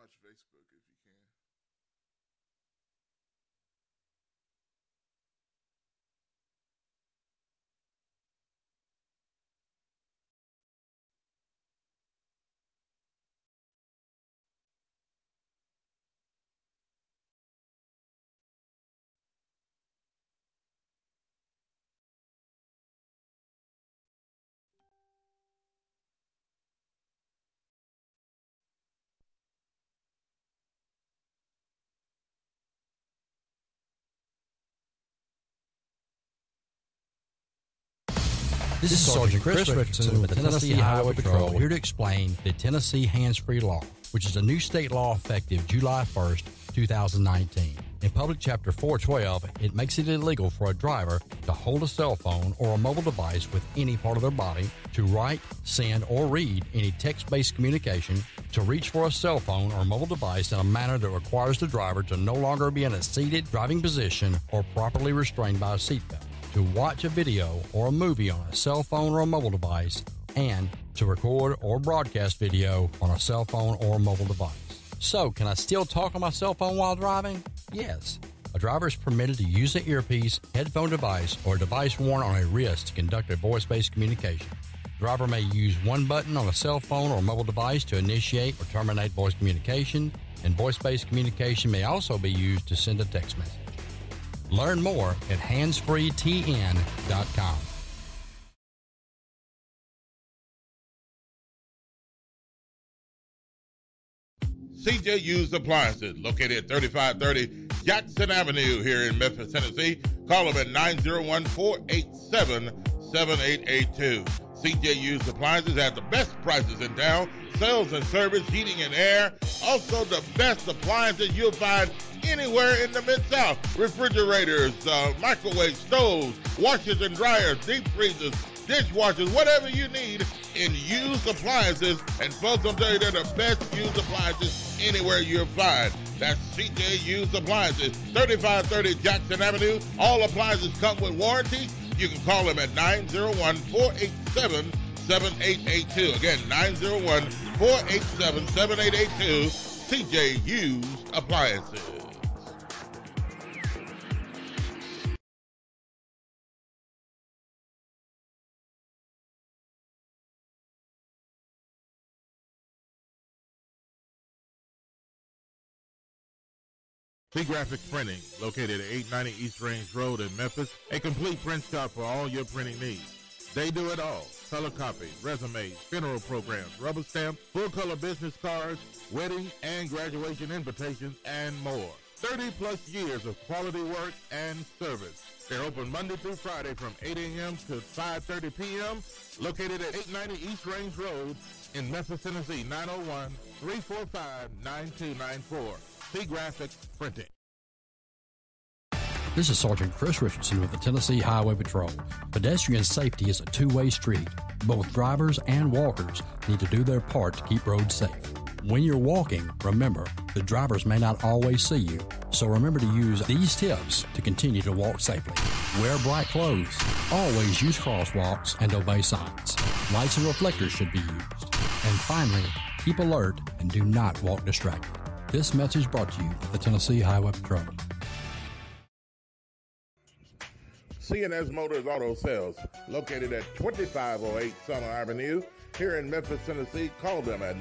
watch Facebook if you can. This is Sergeant Chris Richardson with the Tennessee Highway Patrol, here to explain the Tennessee Hands-Free Law, which is a new state law effective July 1st, 2019. In Public Chapter 412, it makes it illegal for a driver to hold a cell phone or a mobile device with any part of their body, to write, send, or read any text-based communication, to reach for a cell phone or mobile device in a manner that requires the driver to no longer be in a seated driving position or properly restrained by a seatbelt, to watch a video or a movie on a cell phone or a mobile device, and to record or broadcast video on a cell phone or mobile device. So, can I still talk on my cell phone while driving? Yes. A driver is permitted to use an earpiece, headphone device, or a device worn on a wrist to conduct a voice-based communication. The driver may use one button on a cell phone or mobile device to initiate or terminate voice communication, and voice-based communication may also be used to send a text message. Learn more at handsfreetn.com. CJ Used Appliances, located at 3530 Jackson Avenue here in Memphis, Tennessee. Call them at 901-487-7882. CJ Used Appliances has the best prices in town, sales and service, heating and air. Also the best appliances you'll find anywhere in the Mid-South. Refrigerators, microwave stoves, washers and dryers, deep freezers, dishwashers, whatever you need in used appliances. And folks, I'm telling you, they're the best used appliances anywhere you'll find. That's CJ Used Appliances, 3530 Jackson Avenue. All appliances come with warranty. You can call them at 901-487-7882. Again, 901-487-7882. CJ Used Appliances. T-Graphics Printing, located at 890 East Range Road in Memphis, a complete print shop for all your printing needs. They do it all: color copies, resumes, funeral programs, rubber stamps, full-color business cards, wedding and graduation invitations, and more. 30-plus years of quality work and service. They're open Monday through Friday from 8 a.m. to 5:30 p.m., located at 890 East Range Road in Memphis, Tennessee, 901-345-9294. T-Graphics Printing. This is Sergeant Chris Richardson with the Tennessee Highway Patrol. Pedestrian safety is a two-way street. Both drivers and walkers need to do their part to keep roads safe. When you're walking, remember, the drivers may not always see you, so remember to use these tips to continue to walk safely. Wear bright clothes. Always use crosswalks and obey signs. Lights and reflectors should be used. And finally, keep alert and do not walk distracted. This message brought to you by the Tennessee Highway Patrol. C&S Motors Auto Sales, located at 2508 Summer Avenue, here in Memphis, Tennessee. Call them at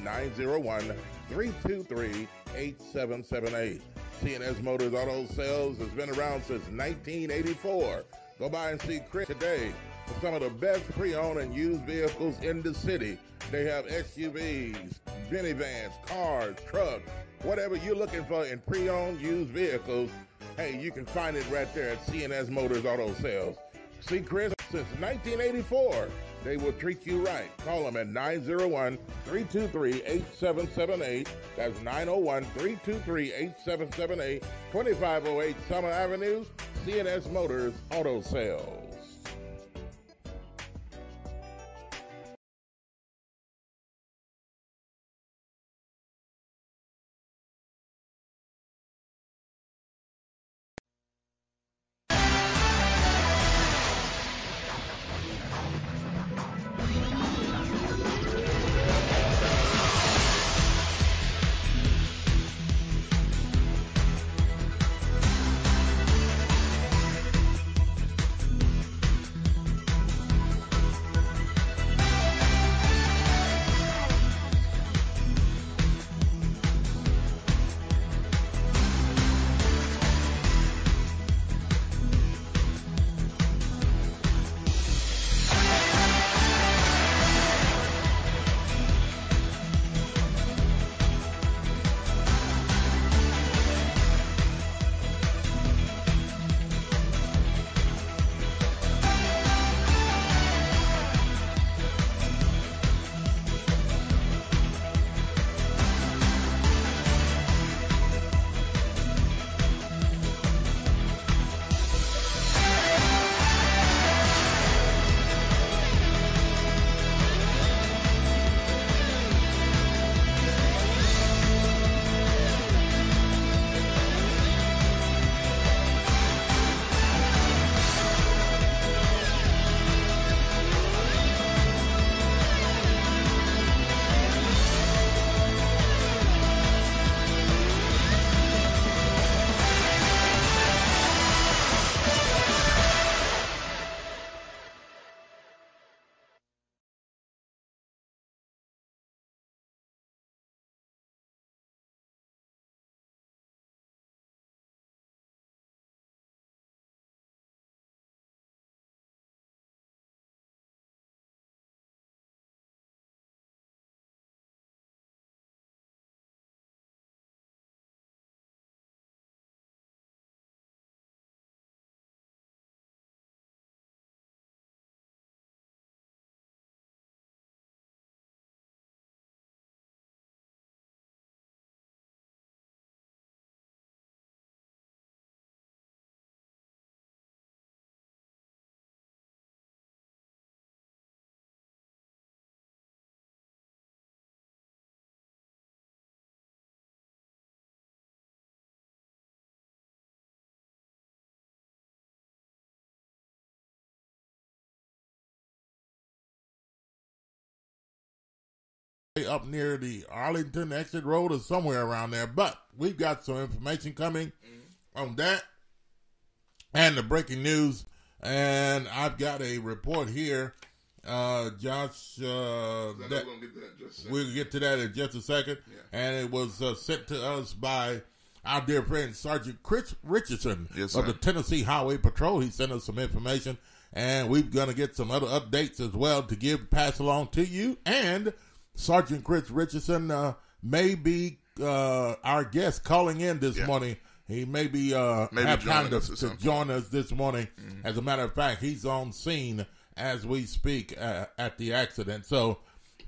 901-323-8778. C&S Motors Auto Sales has been around since 1984. Go by and see Chris today for some of the best pre-owned and used vehicles in the city. They have SUVs, minivans, cars, trucks, whatever you're looking for in pre-owned used vehicles. Hey, you can find it right there at C&S Motors Auto Sales. See Chris since 1984. They will treat you right. Call them at 901-323-8778. That's 901-323-8778, 2508 Summer Avenue, C&S Motors Auto Sales. up near the Arlington exit road or somewhere around there. But we've got some information coming on that and the breaking news. And I've got a report here, Josh. We'll get to that in just a second. Yeah. And it was sent to us by our dear friend Sergeant Chris Richardson of the Tennessee Highway Patrol. He sent us some information, and we're going to get some other updates as well to pass along to you. And Sergeant Chris Richardson may be our guest calling in this morning. He may be have time to join us this morning. Mm-hmm. As a matter of fact, he's on scene as we speak at the accident. So,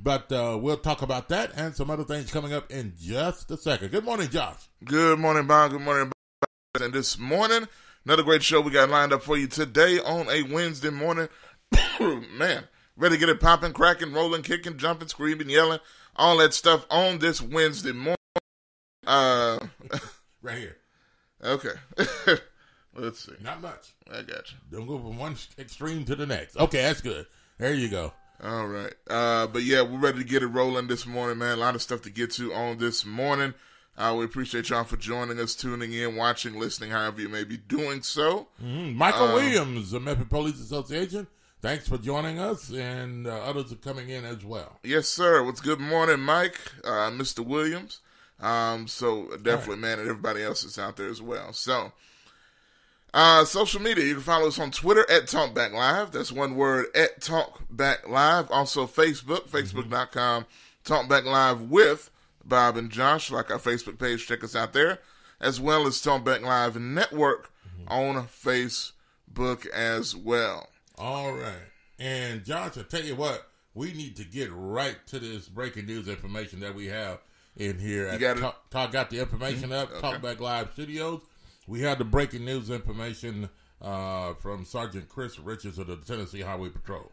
but we'll talk about that and some other things coming up in just a second. Good morning, Josh. Good morning, Bob. Good morning, Bob. And this morning, another great show we got lined up for you today on a Wednesday morning. Man, ready to get it popping, cracking, rolling, kicking, jumping, screaming, yelling, all that stuff on this Wednesday morning. Right here. Okay. Let's see. Not much. I got you. Don't go from one extreme to the next. Okay, that's good. There you go. All right. But yeah, we're ready to get it rolling this morning, man. A lot of stuff to get to on this morning. We appreciate y'all for joining us, tuning in, watching, listening, however you may be doing so. Mm-hmm. Michael Williams, the Memphis Police Association. Thanks for joining us, and others are coming in as well. Yes, sir. What's good morning, Mike, Mr. Williams. So definitely, man, and everybody else is out there as well. So, social media, you can follow us on Twitter at TalkBackLive. That's one word, at TalkBackLive. Also Facebook, Facebook.com, TalkBackLive with Bob and Josh, like our Facebook page. Check us out there, as well as TalkBackLive Network on Facebook as well. All right. And Josh, I tell you what, we need to get right to this breaking news information that we have in here. Got the information up, okay. Talkback Live Studios. We have the breaking news information from Sergeant Chris Richards of the Tennessee Highway Patrol.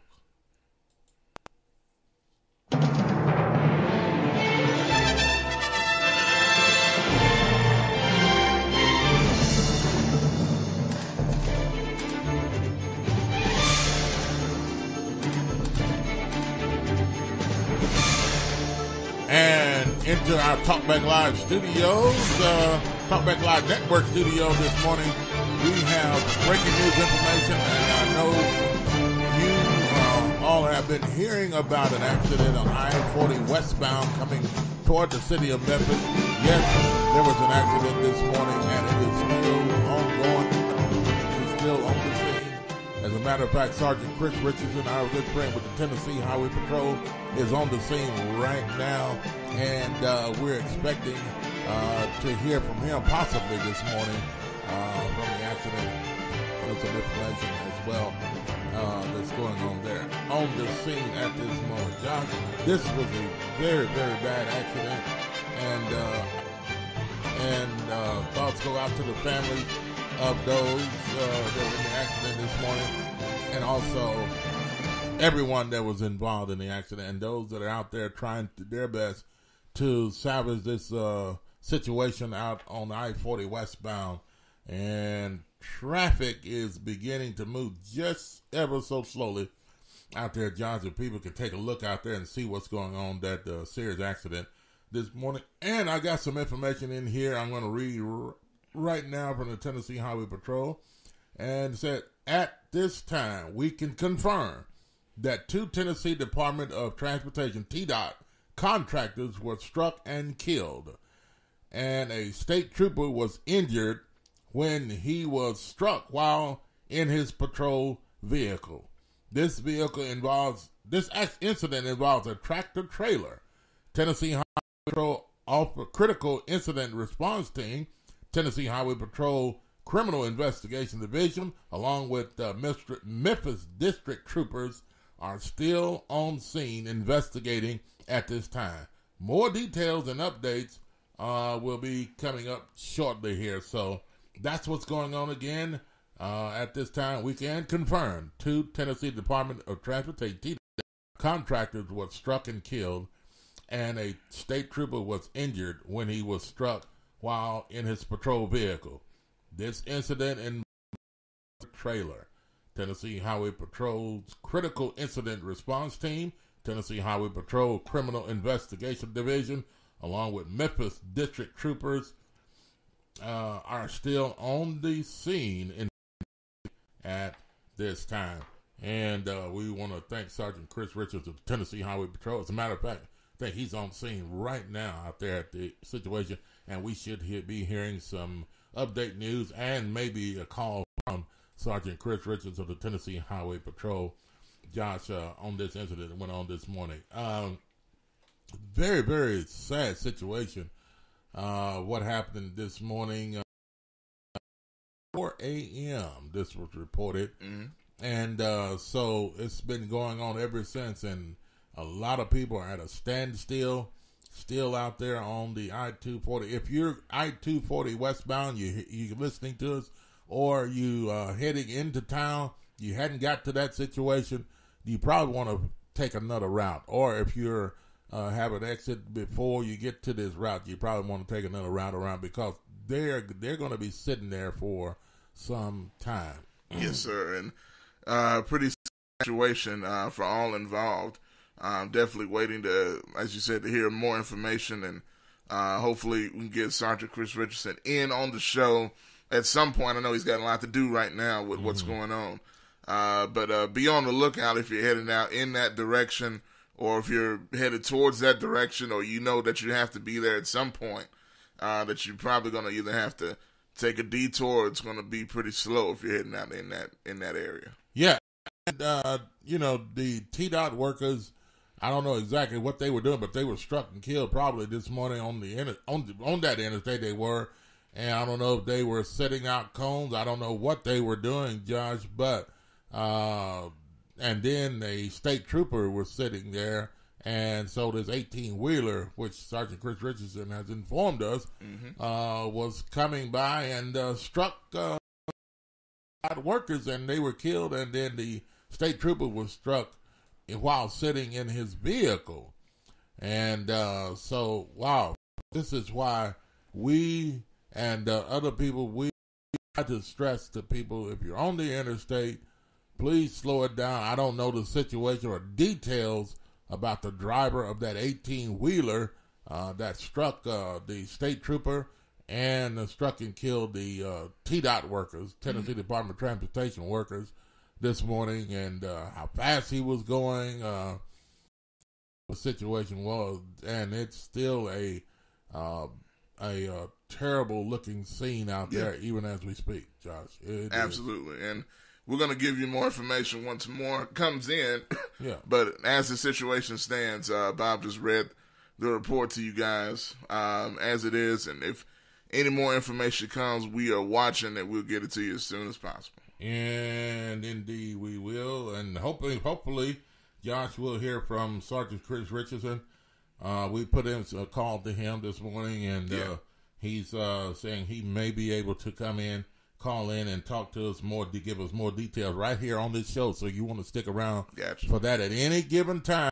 And into our Talkback Live studios, Talkback Live Network studio this morning, we have breaking news information, and I know you all have been hearing about an accident on I-40 westbound coming toward the city of Memphis. Yes, there was an accident this morning, and it is still ongoing. It's still on the scene. As a matter of fact, Sergeant Chris Richardson, our good friend with the Tennessee Highway Patrol, is on the scene right now, and we're expecting to hear from him possibly this morning from the accident. There's some information as well that's going on there on the scene at this moment. Josh, this was a very, very bad accident, and thoughts go out to the families of those that were in the accident this morning, and also everyone that was involved in the accident, and those that are out there trying their best to salvage this situation out on I-40 westbound. And traffic is beginning to move just ever so slowly out there, John, so people can take a look out there and see what's going on, that serious accident this morning. And I got some information in here I'm going to read right now from the Tennessee Highway Patrol, and said, at this time, we can confirm that 2 Tennessee Department of Transportation, TDOT, contractors were struck and killed, and a state trooper was injured when he was struck while in his patrol vehicle. This incident involves a tractor trailer. Tennessee Highway Patrol Critical Incident Response Team, Tennessee Highway Patrol Criminal Investigation Division, along with Memphis District Troopers, are still on scene investigating at this time. More details and updates will be coming up shortly here. So that's what's going on again. At this time, we can confirm 2 Tennessee Department of Transportation contractors were struck and killed, and a state trooper was injured when he was struck while in his patrol vehicle. This incident involved a trailer. Tennessee Highway Patrol's Critical Incident Response Team, Tennessee Highway Patrol Criminal Investigation Division, along with Memphis District Troopers, are still on the scene at this time. And we want to thank Sergeant Chris Richards of the Tennessee Highway Patrol. As a matter of fact, I think he's on scene right now out there at the situation, and we should be hearing some update news and maybe a call from Sergeant Chris Richards of the Tennessee Highway Patrol, Josh, on this incident that went on this morning. Very, very sad situation. What happened this morning, 4 a.m., this was reported. Mm-hmm. And so it's been going on ever since, and a lot of people are at a standstill, still out there on the I-240. If you're I-240 westbound, you're listening to us, or you heading into town, you hadn't got to that situation, you probably want to take another route. Or if you're have an exit before you get to this route, you probably want to take another route around, because they're going to be sitting there for some time. Yes, sir. And pretty situation for all involved. Definitely waiting to, as you said, to hear more information, and hopefully we can get Sergeant Chris Richardson in on the show at some point. I know he's got a lot to do right now with what's going on. But be on the lookout if you're heading out in that direction, or if you're headed towards that direction, or you know that you have to be there at some point, that you're probably going to either have to take a detour, or it's going to be pretty slow if you're heading out in that area. Yeah. And, the TDOT workers, I don't know exactly what they were doing, but they were struck and killed probably this morning on that interstate they were. And I don't know if they were setting out cones. I don't know what they were doing, Josh, but, and then a state trooper was sitting there, and so this 18-wheeler, which Sergeant Chris Richardson has informed us, was coming by and struck workers, and they were killed, and then the state trooper was struck while sitting in his vehicle. And so, wow, this is why we and other people, we try to stress to people, if you're on the interstate, please slow it down. I don't know the situation or details about the driver of that 18-wheeler that struck the state trooper and struck and killed the TDOT workers, Tennessee Department of Transportation workers, this morning, and how fast he was going, the situation was, and it's still a terrible looking scene out there, even as we speak, Josh. Absolutely. And we're going to give you more information once more comes in. Yeah. But as the situation stands, Bob just read the report to you guys as it is, and if any more information comes, we are watching it. We'll get it to you as soon as possible. And indeed we will. And hopefully, Josh will hear from Sergeant Chris Richardson. We put in a call to him this morning, and he's saying he may be able to come in, call in, and talk to us more, to give us more details right here on this show. So you want to stick around for that at any given time,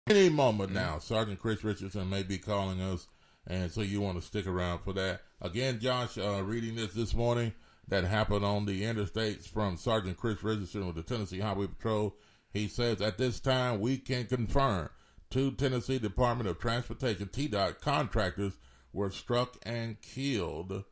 any moment now. Sergeant Chris Richardson may be calling us, and so you want to stick around for that. Again, Josh, reading this morning that happened on the interstates from Sergeant Chris Richardson with the Tennessee Highway Patrol. He says, at this time, we can confirm 2 Tennessee Department of Transportation TDOT contractors were struck and killed,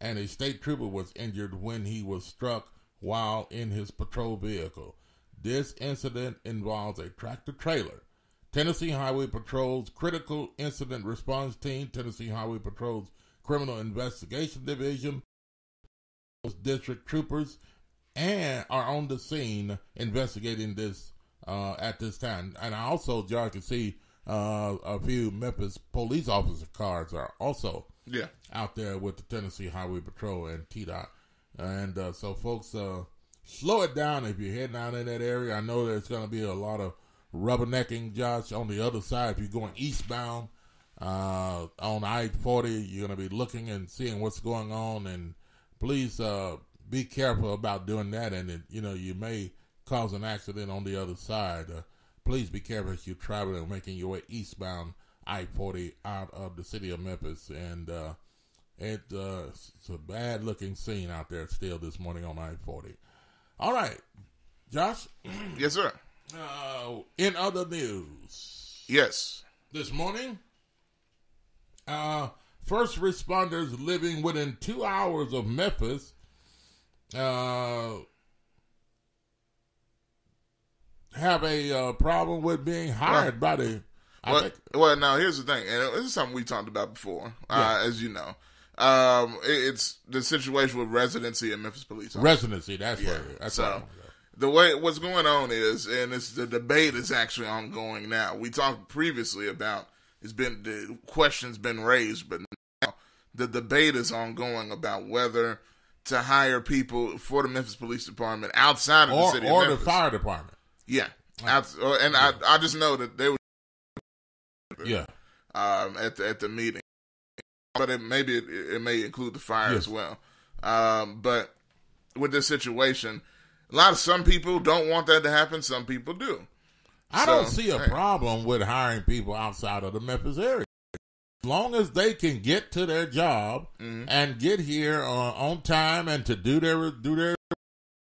and a state trooper was injured when he was struck while in his patrol vehicle. This incident involves a tractor-trailer. Tennessee Highway Patrol's Critical Incident Response Team, Tennessee Highway Patrol's Criminal Investigation Division, district troopers, and are on the scene investigating this at this time. And I also, John, can see a few Memphis police officer cars are also out there with the Tennessee Highway Patrol and TDOT. And so, folks, slow it down if you're heading out in that area. I know there's going to be a lot of rubbernecking, Josh, on the other side. If you're going eastbound on I-40, you're going to be looking and seeing what's going on. And please be careful about doing that. And, you may cause an accident on the other side. Please be careful as you're traveling and making your way eastbound I-40 out of the city of Memphis. And it's a bad-looking scene out there still this morning on I-40. All right, Josh? Yes, sir. In other news. Yes. This morning, first responders living within 2 hours of Memphis have a problem with being hired by the... Well, now here's the thing, and this is something we talked about before, as you know. It's the situation with residency in Memphis police officers. Residency, that's yeah. That's so the way what's going on is, and the debate is actually ongoing now. We talked previously about the question's been raised, but now the debate is ongoing about whether to hire people for the Memphis Police Department outside of the city of Memphis. Or the fire department. Yeah. I just know that they would at the meeting. But it may include the fire as well. But with this situation, some people don't want that to happen. Some people do. I don't see a problem with hiring people outside of the Memphis area. As long as they can get to their job and get here on time and to do their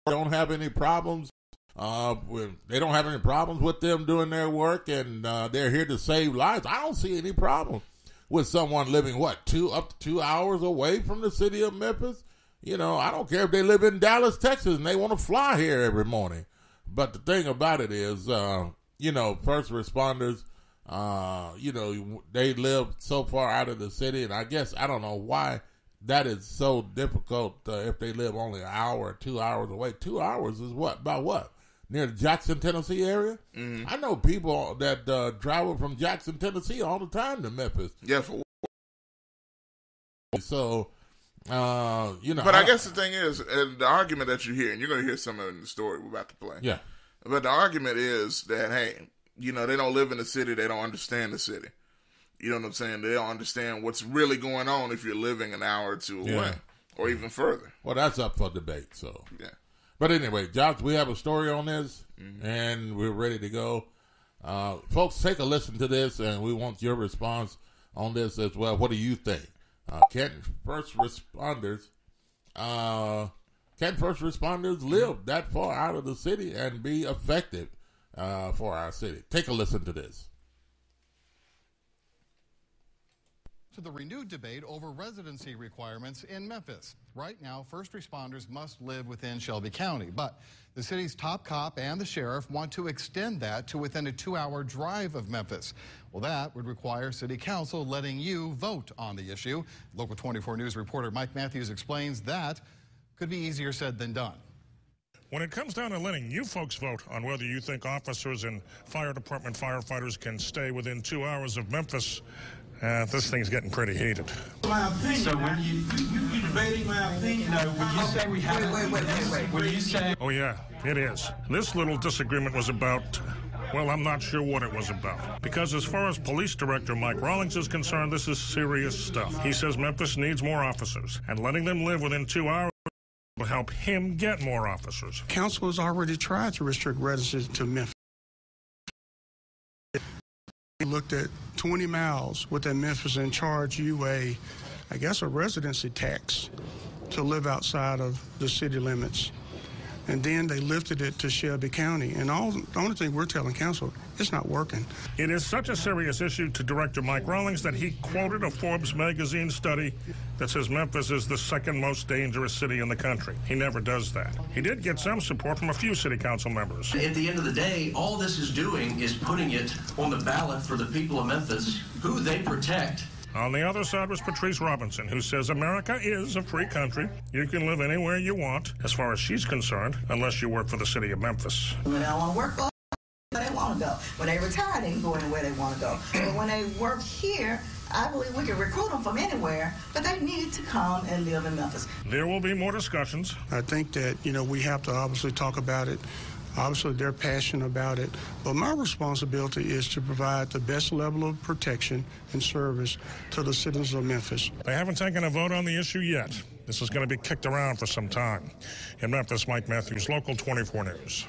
don't have any problems. They don't have any problems with them doing their work, and they're here to save lives. I don't see any problem with someone living up to 2 hours away from the city of Memphis. I don't care if they live in Dallas, Texas, and they want to fly here every morning. But the thing about it is, first responders, they live so far out of the city, and I guess I don't know why that is so difficult if they live only an hour or 2 hours away. 2 hours is about what? Near the Jackson, Tennessee area? Mm-hmm. I know people that travel from Jackson, Tennessee all the time to Memphis. Yeah, So, But I guess the thing is, the argument that you hear, and you're going to hear some of it in the story we're about to play. Yeah. But the argument is that, hey, they don't live in the city, they don't understand the city. You know what I'm saying? They don't understand what's really going on if you're living an hour or two away, or even further. Well, that's up for debate, so. Yeah. But anyway, Josh, we have a story on this, and we're ready to go. Folks, take a listen to this, and we want your response on this as well. What do you think? Can first responders live that far out of the city and be effective for our city? Take a listen to this. To the renewed debate over residency requirements in Memphis. Right now, first responders must live within Shelby County, but the city's top cop and the sheriff want to extend that to within a 2-hour drive of Memphis. Well, that would require city council letting you vote on the issue. Local 24 News reporter Mike Matthews explains that could be easier said than done. When it comes down to letting you folks vote on whether you think officers and fire department firefighters can stay within 2 hours of Memphis, this thing's getting pretty heated. My opinion. So when you debating my opinion, when you say we have wait. What do you say? Oh yeah, it is. This little disagreement was about, well, I'm not sure what it was about. Because as far as Police Director Mike Rawlings is concerned, this is serious stuff. He says Memphis needs more officers, and letting them live within 2 hours will help him get more officers. Council has already tried to restrict residency to Memphis. We looked at 20 miles with that Memphis and charge you a residency tax to live outside of the city limits. And then they lifted it to Shelby County. And the only thing we're telling council, it's not working. It is such a serious issue to Director Mike Rawlings that he quoted a Forbes magazine study that says Memphis is the second most dangerous city in the country. He never does that. He did get some support from a few city council members. At the end of the day, all this is doing is putting it on the ballot for the people of Memphis, who they protect. On the other side was Patrice Robinson, who says America is a free country. You can live anywhere you want, as far as she's concerned, unless you work for the city of Memphis. When they don't want to work, go where they want to go. When they retire, they can go anywhere they want to go. But when they work here, I believe we can recruit them from anywhere, but they need to come and live in Memphis. There will be more discussions. I think that, we have to obviously talk about it. Obviously, they're passionate about it, but my responsibility is to provide the best level of protection and service to the citizens of Memphis. They haven't taken a vote on the issue yet. This is going to be kicked around for some time. In Memphis, Mike Matthews, Local 24 News.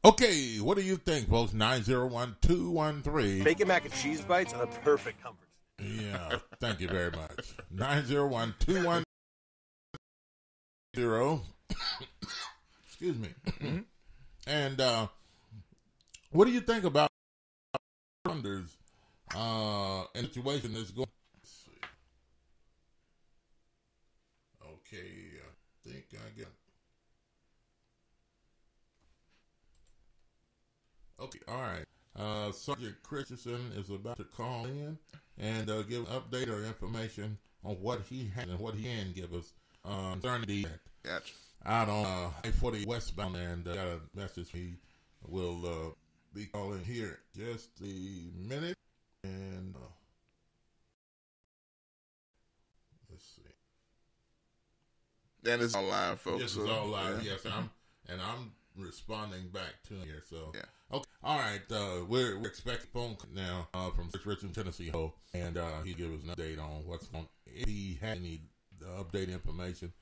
Okay, what do you think, folks? 901-213. Bacon mac and cheese bites are the perfect comfort. Yeah, thank you very much. 901-210. Excuse me. And What do you think about Thunder's situation that's going? Let's see. Okay, I think I get. Okay, all right. Sergeant Christensen is about to call in and give an update or information on what he has and what he can give us concerning the Gotcha. out on I-40 westbound, and got a message he will be calling here just a minute, and let's see. That is all live, folks. This is all live, yes. I'm responding back to him here, so. Yeah. Okay, all right. We're expecting a phone call now from Richmond, Tennessee, and he give us an update on what's going. If he had any update information,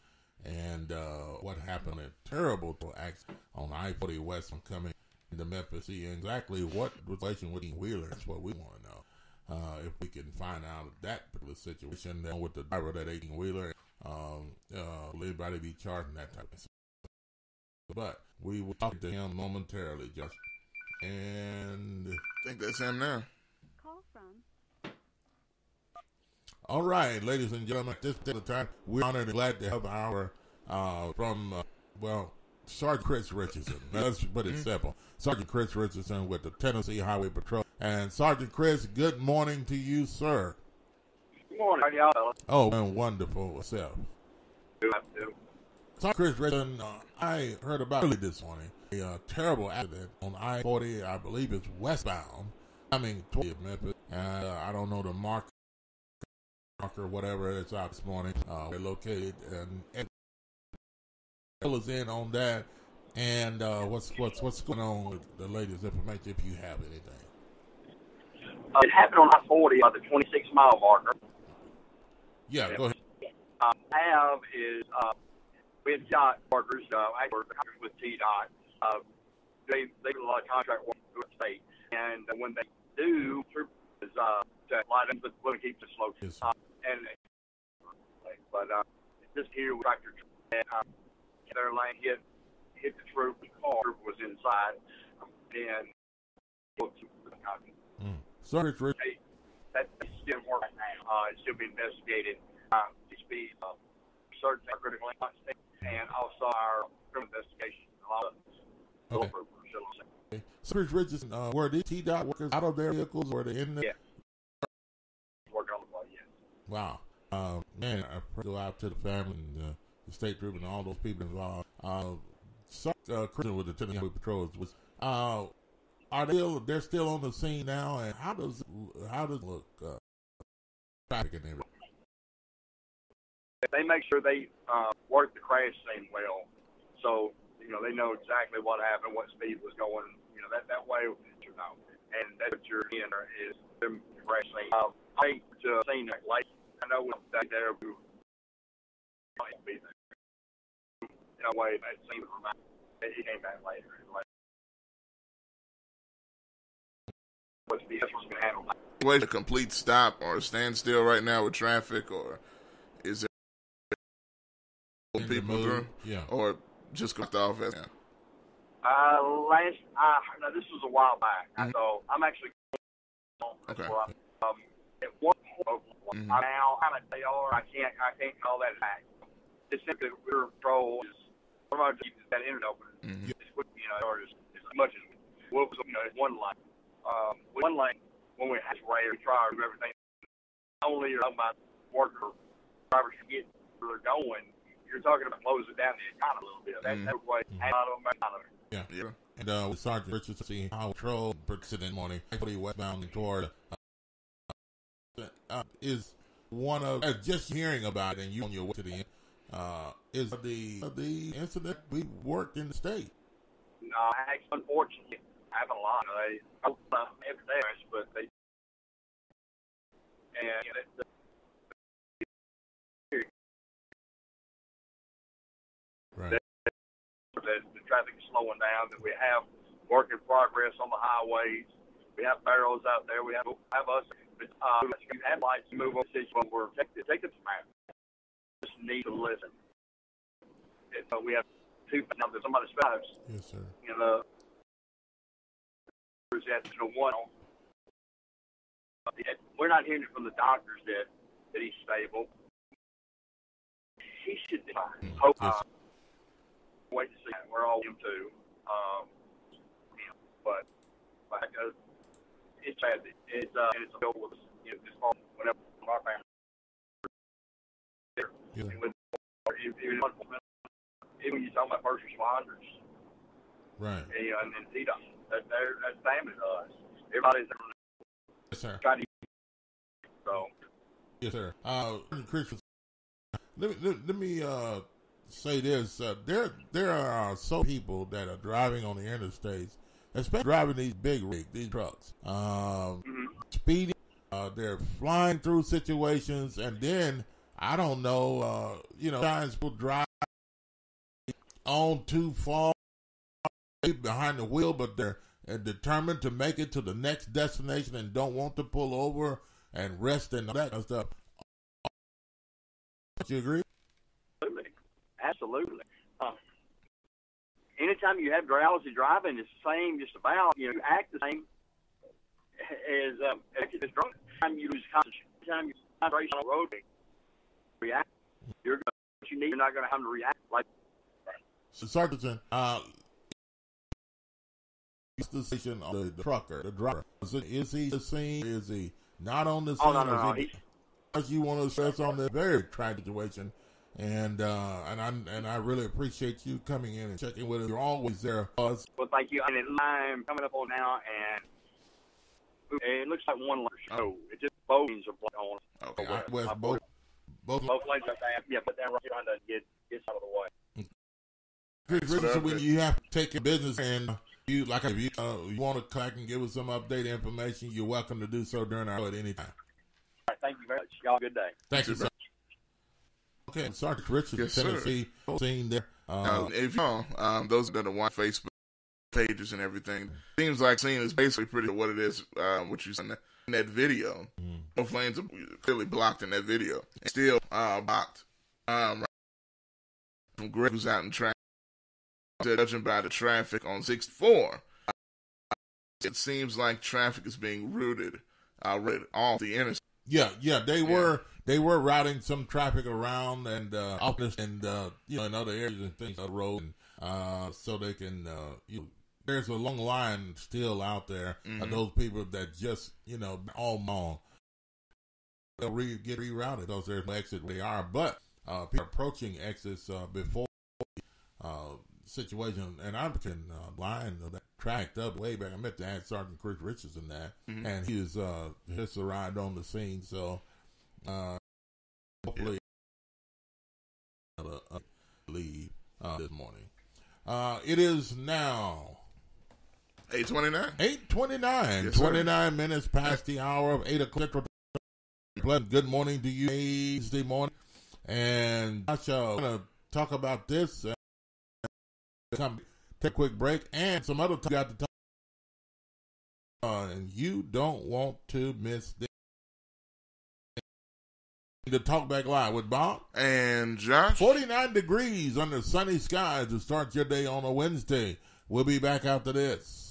and what happened, a terrible accident on I-40 West from coming into Memphis. See exactly what relation with Wheeler. That's what we want to know. If we can find out that particular situation then with the driver of that 18-wheeler, will anybody be charged in that type of situation? But we will talk to him momentarily, just. And I think that's him now. Call from. All right, ladies and gentlemen, at this particular time, we're honored and glad to have our from Sergeant Chris Richardson. Let's put it simple. Sergeant Chris Richardson with the Tennessee Highway Patrol. And Sergeant Chris, good morning to you, sir. Good morning. How y'all, fellas? Oh, and wonderful self. Sergeant Chris Richardson, I heard about early this morning a terrible accident on I-40, I believe it's westbound, coming toward Memphis. I don't know the marker, whatever it's out this morning. We're located, and fill us in on that. And what's going on with the latest information, if you have anything? It happened on I-40, the 26-mile marker. Yeah, go ahead. I have is with dot workers, I work with TDOT. They do a lot of contract work with the state, and when they do, is to light up, but keep the slow. Yes. But just here with tractor, their lane hit the troop. The car was inside, and Sergeant Richard. That's still working right now. It's still being investigated. Speed, search our critical incident, and also our criminal investigation. Okay. Sergeant Richardson, were these TDOT workers out of their vehicles, or were they in there? Yeah. Working on the plane, yes. Wow. Man, I pray go out to the family and the state troop and all those people involved. Christian with the Tennessee Highway Patrols was. Are they're still on the scene now, and how does it look? Traffic and everything. They make sure they work the crash scene well, so they know exactly what happened, what speed was going. That way, and that's what you're in is the crash scene. I seen that late. I know when they there we might be there. In a way, that seemed he came back later. What's going to handle that? Wait, a complete stop or standstill right now with traffic, or is there people through? Yeah. Or just got off as now? No, this was a while back. So I'm actually okay. At one point, now how much they are, I can't call that back. It's simply we're patrol is we're going to keep that internet open. Or as much as it's one line. One lane, when we have raid, we try to do everything. Only you're talking about worker drivers to get where they're going. You're talking about closing down the economy a little bit. That's the way. Yeah. And with Sergeant Richardson, our patrol pursuing morning, actually westbound toward is one of just hearing about it, and you on your way to the end. Is the incident we worked in the state? No, actually, unfortunately, I have a lot. They every day, but they right. The traffic is slowing down. That we have work in progress on the highways. We have barrels out there. We have us. But we have lights to move on. When we're take the map. Just need to listen. We have two. Now, there's somebody spouse. Yes, sir. the one. We're not hearing from the doctors that he's stable. He should be fine. Hope. Wait to see. We're all him too. But it's sad. It's a bill with this fall whenever our family. Even when you talk about first responders, right? And then that's family to us. Everybody's yes, sir. Trying to so yes, sir. Chris, let me say this: there are so people that are driving on the interstates, especially driving these big rigs, these trucks, speeding. They're flying through situations, and then I don't know, sometimes people drive on too far behind the wheel, but they're determined to make it to the next destination and don't want to pull over and rest and all that kind of stuff. Do you agree? Absolutely. Anytime you have drowsy driving, it's the same, just about. You act the same as drunk. Anytime you lose concentration, anytime you race on the road, react. You're not going to have to react like. So, Sergeant, the station on the trucker, the driver. Is he the scene? Is he not on the scene? No. You want to stress on the very tragic situation, and I really appreciate you coming in and checking with us. You're always there. Well, thank you. And I'm coming up on now, and it looks like one show. It's just both lanes are on. Okay, both lanes are fast. Yeah, but they're trying to get out of the way. So when you have to take your business and you if you want to crack and give us some updated information, you're welcome to do so during our show at any time. All right, thank you very much. Y'all have a good day. Thank you, sir. Okay, Sergeant Richards, yes, Tennessee, scene there. If you those that are watching Facebook pages and everything, seems like scene is basically pretty what it is. What you said in that video, both lanes are clearly blocked in that video, and still blocked. From Greg, who's out in traffic. Judging by the traffic on 64, it seems like traffic is being routed off the interstate. Yeah, they were routing some traffic around and in other areas and things on the road, so they can there's a long line still out there of those people that just all long they'll get rerouted because there's no exit where they are, but people are approaching exits before. Situation, and I'm line that tracked up way back. I met to ask Sergeant Chris Richards in that, and he was just arrived on the scene. So hopefully leave this morning. It is now 8:29. 8:29. Yes, 29 minutes past the hour of 8 o'clock. Good morning to you, Wednesday morning, and I'm going to talk about this. Come take a quick break and some other time got to talk and you don't want to miss the Talkback Live with Bob and Josh. 49 degrees under sunny skies to start your day on a Wednesday. We'll be back after this.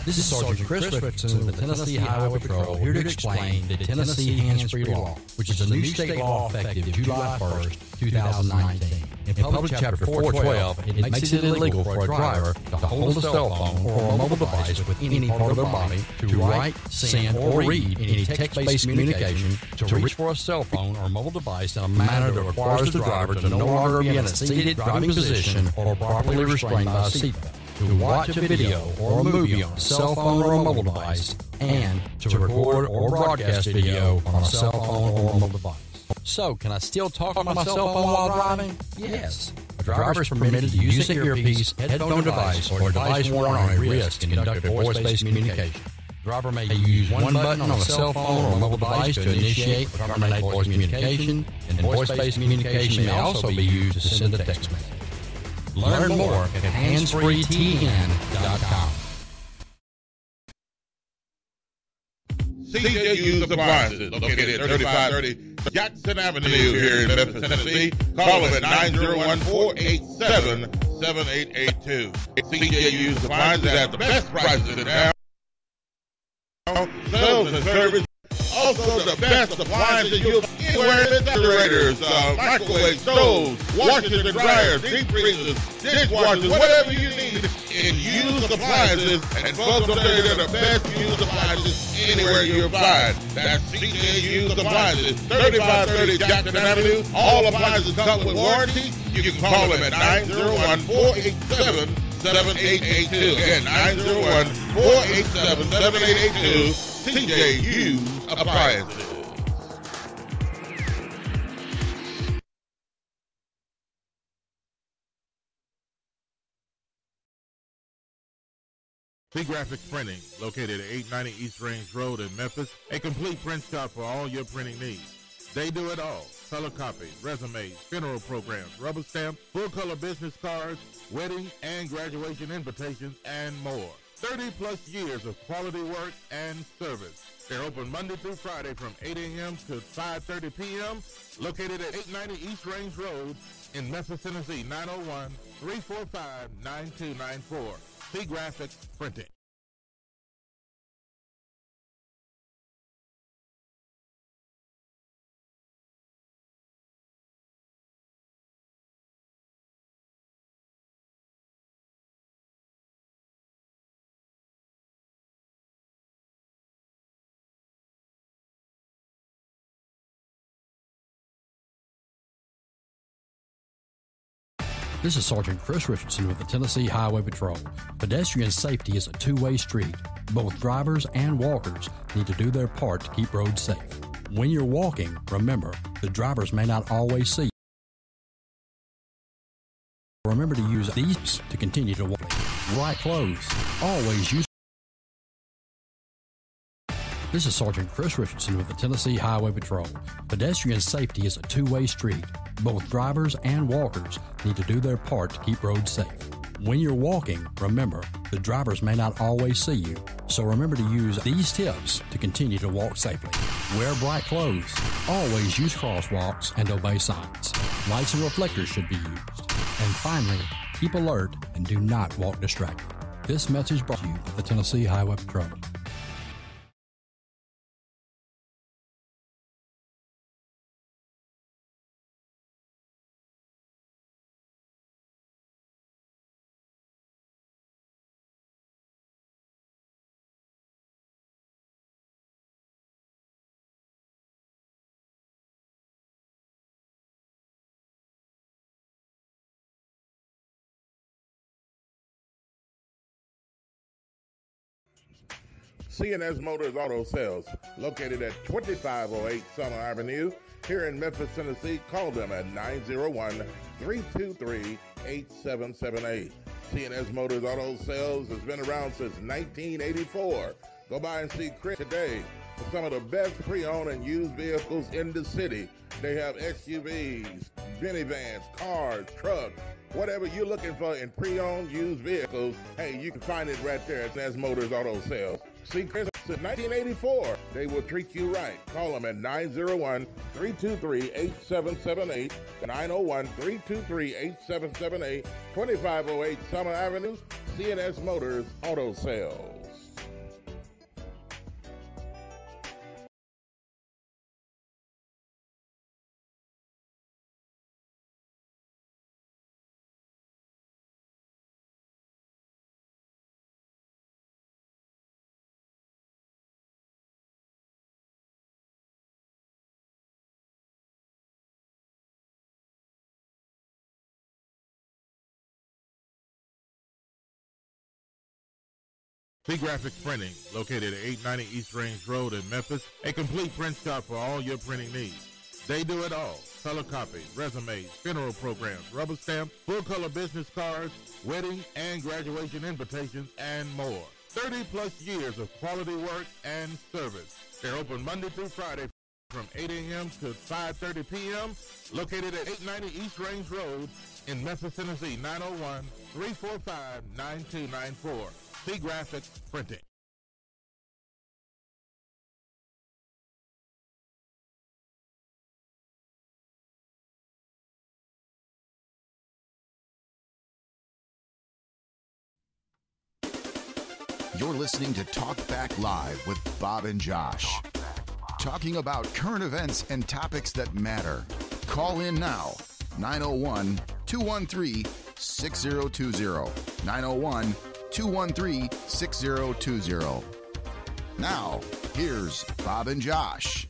This is Sergeant Chris Richardson with the Tennessee Highway Patrol, here to explain the Tennessee Hands-Free Law, which is a new state law effective July 1st, 2019. In Public Chapter 412, it makes it illegal for a driver to hold a cell phone or a mobile device with any part of their body, to write, send, or read any text-based communication, to reach for a cell phone or mobile device in a manner that requires the driver to no longer be in a seated driving position or properly restrained by a seatbelt. to watch a video or a movie on a cell phone or a mobile device, and to record or broadcast video on a cell phone or a mobile device. So, can I still talk on my cell phone while driving? Yes. A driver is permitted to use an earpiece, headphone device, or a device worn on a wrist to conduct a voice-based communication. The driver may use one button on a cell phone or a mobile device to initiate or terminate voice communication, and voice-based communication may also be used to send a text message. Learn more at handsfreetn.com. CJ Used Appliances, located at 3530 Jackson Avenue here in Memphis, Tennessee. Call them at 901-487-7882. CJ Used Appliances has the best prices in town. Sales and service. Also the best appliances you'll anywhere in refrigerators, microwave stoves, washers and dryers, deep freezers, dishwashers, whatever you need in used appliances. And folks, I'm telling you, they're the best used appliances anywhere you'll find. That's CJ Used Appliances, 3530 Jackson Avenue. All appliances come with warranty. You can call them at 901-487-7882. Again, 901-487-7882. CJ Used Appliances. Graphics Printing, located at 890 East Range Road in Memphis, a complete print shop for all your printing needs. They do it all: color copies, resumes, funeral programs, rubber stamps, full-color business cards, wedding and graduation invitations, and more. 30-plus years of quality work and service. They're open Monday through Friday from 8 a.m. to 5:30 p.m., located at 890 East Range Road in Memphis, Tennessee, 901-345-9294. Graphics Printing. This is Sergeant Chris Richardson with the Tennessee Highway Patrol. Pedestrian safety is a two-way street. Both drivers and walkers need to do their part to keep roads safe. When you're walking, remember, the drivers may not always see you. Remember to use these to continue to walk. Right clothes. Always use. This is Sergeant Chris Richardson with the Tennessee Highway Patrol. Pedestrian safety is a two-way street. Both drivers and walkers need to do their part to keep roads safe. When you're walking, remember, the drivers may not always see you, so remember to use these tips to continue to walk safely. Wear bright clothes. Always use crosswalks and obey signs. Lights and reflectors should be used. And finally, keep alert and do not walk distracted. This message brought to you by the Tennessee Highway Patrol. C&S Motors Auto Sales, located at 2508 Summer Avenue here in Memphis, Tennessee. Call them at 901-323-8778. C&S Motors Auto Sales has been around since 1984. Go by and see Chris today for some of the best pre-owned and used vehicles in the city. They have SUVs, minivans, cars, trucks, whatever you're looking for in pre-owned used vehicles. Hey, you can find it right there at C&S Motors Auto Sales. See Chris since 1984. They will treat you right. Call them at 901-323-8778, 901-323-8778, 2508 Summer Avenue, C&S Motors Auto Sales. See Graphics Printing, located at 890 East Range Road in Memphis, a complete print shop for all your printing needs. They do it all. Color copies, resumes, funeral programs, rubber stamps, full-color business cards, wedding and graduation invitations, and more. 30-plus years of quality work and service. They're open Monday through Friday from 8 a.m. to 5:30 p.m., located at 890 East Range Road in Memphis, Tennessee, 901-345-9294. See Graphics Printing. You're listening to Talk Back Live with Bob and Josh. Talking about current events and topics that matter. Call in now. 901-213-6020. 901-213-6020. Now, here's Bob and Josh.